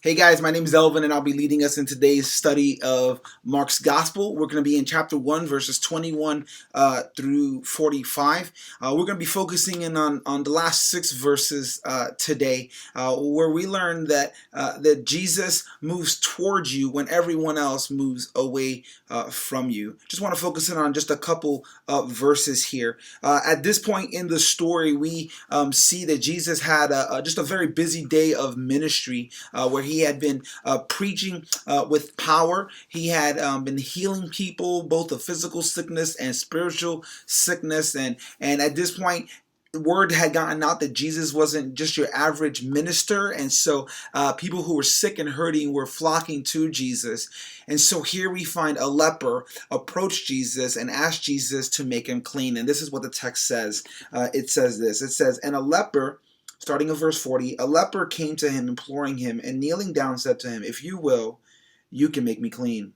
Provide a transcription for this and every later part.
Hey guys, my name is Elvin and I'll be leading us in today's study of Mark's Gospel. We're going to be in chapter 1, verses 21 through 45. We're going to be focusing in on the last 6 verses today, where we learn that Jesus moves towards you when everyone else moves away from you. Just want to focus in on just a couple of verses here. At this point in the story, we see that Jesus had just a very busy day of ministry, where he had been preaching with power. He had been healing people, both of physical sickness and spiritual sickness. And at this point, word had gotten out that Jesus wasn't just your average minister, and so people who were sick and hurting were flocking to Jesus. And so here we find a leper approach Jesus and ask Jesus to make him clean. And this is what the text says. It says this. It says, "And a leper," starting at verse 40, "a leper came to him, imploring him, and kneeling down said to him, 'If you will, you can make me clean.'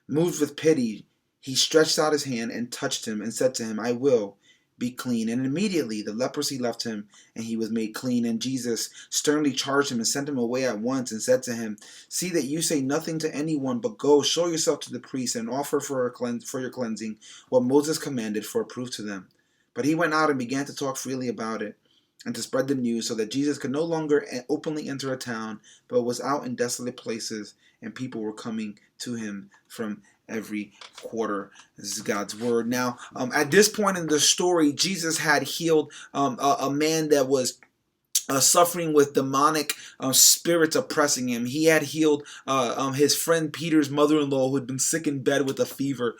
Moved with pity, he stretched out his hand and touched him and said to him, 'I will, be clean.' And immediately the leprosy left him, and he was made clean. And Jesus sternly charged him and sent him away at once, and said to him, 'See that you say nothing to anyone, but go, show yourself to the priest, and offer for your cleansing what Moses commanded for a proof to them.' But he went out and began to talk freely about it, and to spread the news, so that Jesus could no longer openly enter a town, but was out in desolate places, and people were coming to him from every quarter." This is God's word. Now, at this point in the story, Jesus had healed a man that was suffering with demonic spirits oppressing him. He had healed his friend Peter's mother-in-law, who had been sick in bed with a fever.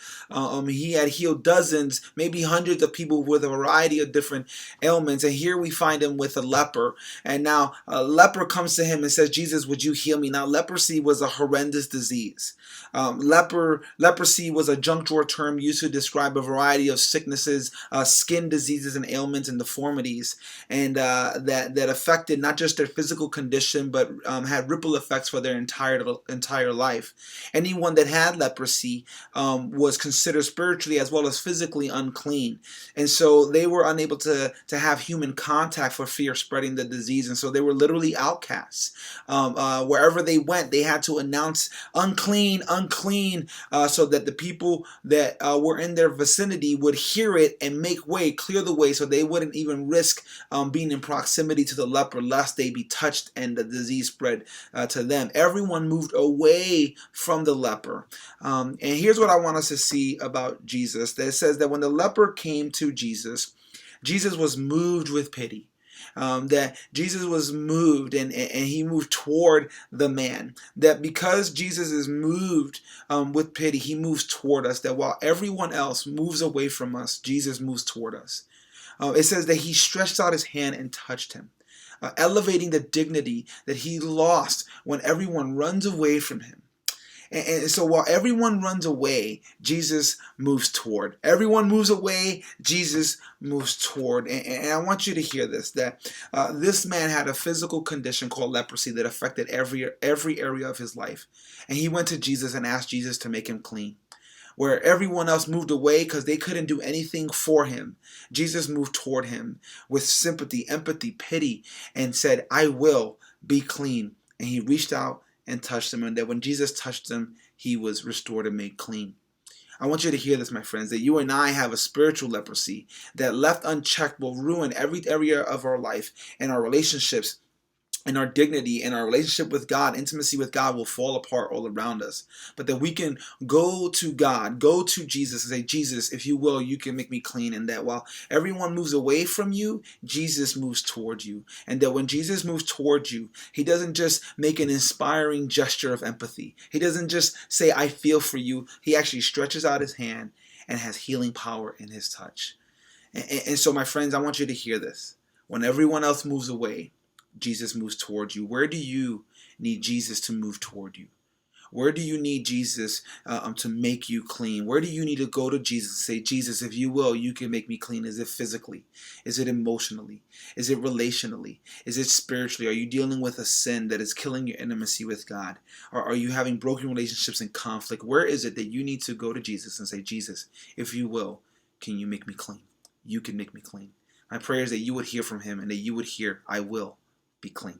He had healed dozens, maybe hundreds of people with a variety of different ailments. And here we find him with a leper. And now a leper comes to him and says, "Jesus, would you heal me?" Now, leprosy was a horrendous disease. Leprosy was a junctural term used to describe a variety of sicknesses, skin diseases and ailments and deformities, and that affected not just their physical condition, but had ripple effects for their entire life. Anyone that had leprosy was considered spiritually as well as physically unclean, and so they were unable to have human contact for fear of spreading the disease, and so they were literally outcasts. Wherever they went, they had to announce "unclean, unclean," so that the people that were in their vicinity would hear it and make way, clear the way, so they wouldn't even risk being in proximity to the leper, lest they be touched and the disease spread to them. Everyone moved away from the leper. And here's what I want us to see about Jesus. That it says that when the leper came to Jesus, Jesus was moved with pity. That Jesus was moved and he moved toward the man. That because Jesus is moved with pity, he moves toward us. That while everyone else moves away from us, Jesus moves toward us. It says that he stretched out his hand and touched him, elevating the dignity that he lost when everyone runs away from him. And so while everyone runs away, Jesus moves toward. Everyone moves away, Jesus moves toward. And I want you to hear this, that this man had a physical condition called leprosy that affected every area of his life. And he went to Jesus and asked Jesus to make him clean. Where everyone else moved away because they couldn't do anything for him, Jesus moved toward him with sympathy, empathy, pity, and said, "I will, be clean." And he reached out and touched him, and that when Jesus touched him, he was restored and made clean. I want you to hear this, my friends, that you and I have a spiritual leprosy that, left unchecked, will ruin every area of our life and our relationships, and our dignity and our relationship with God, intimacy with God, will fall apart all around us. But that we can go to God, go to Jesus and say, "Jesus, if you will, you can make me clean." And that while everyone moves away from you, Jesus moves toward you. And that when Jesus moves toward you, he doesn't just make an inspiring gesture of empathy. He doesn't just say, "I feel for you." He actually stretches out his hand and has healing power in his touch. And so, my friends, I want you to hear this. When everyone else moves away, Jesus moves toward you. Where do you need Jesus to move toward you? Where do you need Jesus to make you clean? Where do you need to go to Jesus and say, "Jesus, if you will, you can make me clean"? Is it physically? Is it emotionally? Is it relationally? Is it spiritually? Are you dealing with a sin that is killing your intimacy with God? Or are you having broken relationships and conflict? Where is it that you need to go to Jesus and say, "Jesus, if you will, can you make me clean? You can make me clean." My prayer is that you would hear from him and that you would hear, "I will be clean."